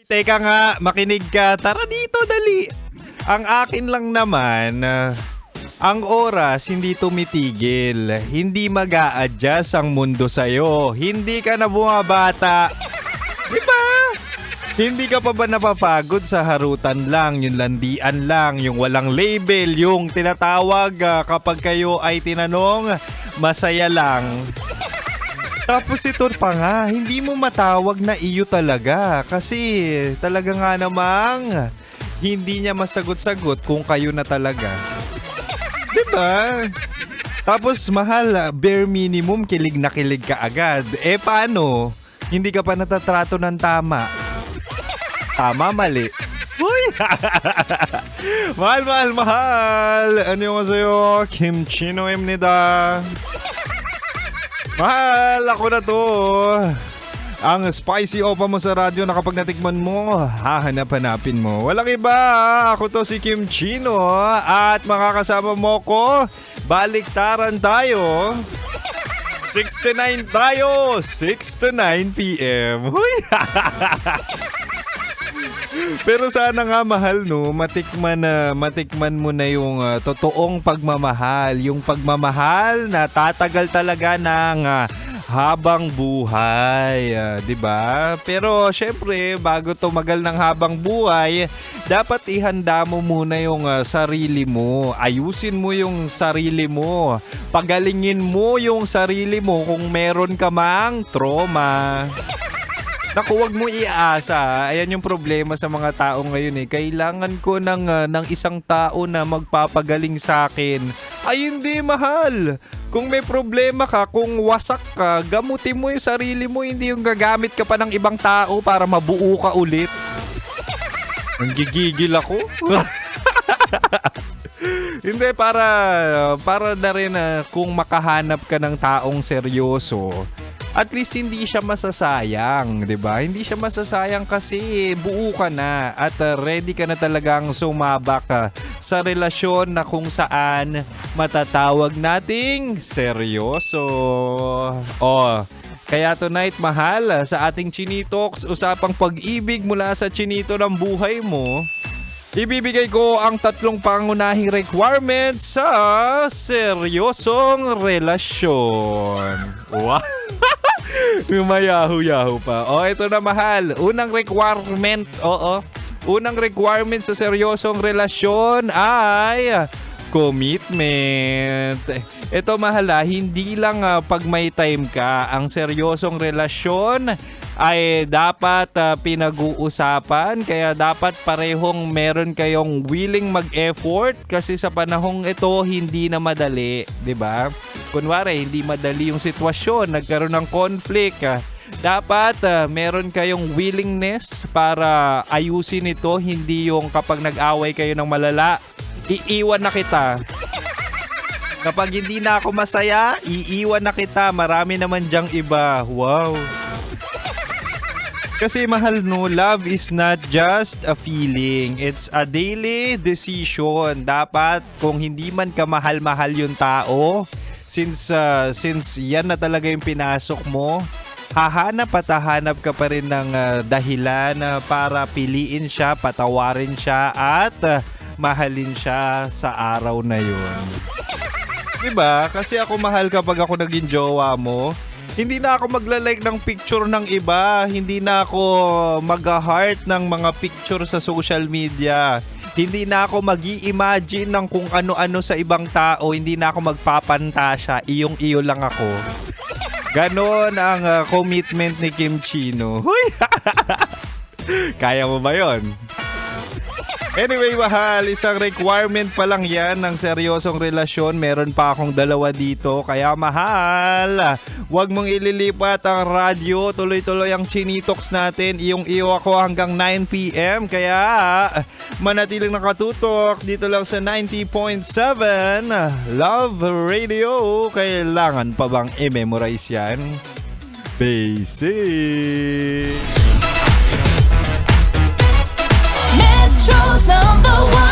teka nga, makinig ka. Tara dito, dali. Ang akin lang naman, ang oras hindi tumitigil. Hindi mag-a-adjust ang mundo sa'yo. Hindi ka na bumabata. Diba? Hindi ka pa ba napapagod sa harutan lang, yung landian lang, yung walang label, yung tinatawag kapag kayo ay tinanong, masaya lang. Tapos ito pa nga, hindi mo matawag na iyo talaga kasi talaga nga namang hindi niya masagot-sagot kung kayo na talaga. Diba? Tapos mahal, bare minimum kilig na kilig ka agad. Paano? Hindi ka pa natatrato ng tama. Tama, mali. Uy! mahal. Ano yung sa'yo? 김치노입니다. Mahal, ako na to. Ang spicy opa mo sa radyo na kapag natikman mo, hahanap-hanapin mo. Walang iba, ako to si Kim Chino at makakasama mo ko, baliktaran tayo. 6 to 9 tayo, 6 to 9 p.m. Huy! Pero sana nga mahal no, matikman mo na yung totoong pagmamahal. Yung pagmamahal na tatagal talaga ng habang buhay, 'di ba? Pero syempre, bago tumagal ng habang buhay, dapat ihanda mo muna yung sarili mo. Ayusin mo yung sarili mo. Pagalingin mo yung sarili mo kung meron ka mang trauma. Naku, wag mo iasa. Ayan yung problema sa mga tao ngayon eh. Kailangan ko ng isang tao na magpapagaling sa akin. Ay hindi, mahal. Kung may problema ka, kung wasak ka, gamutin mo yung sarili mo. Hindi yung gagamit ka pa ng ibang tao para mabuo ka ulit. Nanggigigil ako. Hindi, para na rin kung makahanap ka ng taong seryoso, at least hindi siya masasayang, 'di ba? Hindi siya masasayang kasi buo ka na at ready ka na talagang sumabak sa relasyon na kung saan matatawag nating seryoso. Kaya tonight, mahal, sa ating Chinitox, usapang pag-ibig mula sa chinito ng buhay mo, ibibigay ko ang 3 pangunahing requirements sa seryosong relasyon. Wow! Mayahu-yahu pa. Ito na, mahal. Unang requirement, unang requirement sa seryosong relasyon ay commitment. Ito, mahal, hindi lang pag may time ka. Ang seryosong relasyon ay dapat pinag-uusapan, kaya dapat parehong meron kayong willing mag-effort kasi sa panahong ito hindi na madali, 'di ba? Kunwari, hindi madali yung sitwasyon, nagkaroon ng conflict. Dapat meron kayong willingness para ayusin ito, hindi yung kapag nag-away kayo ng malala, iiwan na kita. Kapag hindi na ako masaya, iiwan na kita. Marami naman diyang iba. Wow. Kasi mahal no, love is not just a feeling. It's a daily decision. Dapat kung hindi man ka mahal-mahal yung tao, since yan na talaga yung pinasok mo, hahanap at hahanap ka pa rin ng dahilan para piliin siya, patawarin siya at mahalin siya sa araw na yun. Diba? Kasi ako mahal kapag ako naging jowa mo. Hindi na ako magla-like ng picture ng iba. Hindi na ako mag-heart ng mga picture sa social media. Hindi na ako mag-i-imagine ng kung ano-ano sa ibang tao. Hindi na ako magpapantasya. Iyong-iyo lang ako. Ganon ang commitment ni Kim Chino. Huy! Kaya mo ba yon? Anyway, mahal, isang requirement pa lang yan ng seryosong relasyon. Meron pa akong 2 dito. Kaya mahal, huwag mong ililipat ang radyo. Tuloy-tuloy ang Chinitox natin. Iyong-iyo ako hanggang 9 p.m. Kaya manatiling nakatutok dito lang sa 90.7 Love Radio. Kailangan pa bang i-memorize yan? Basic! Metro's #1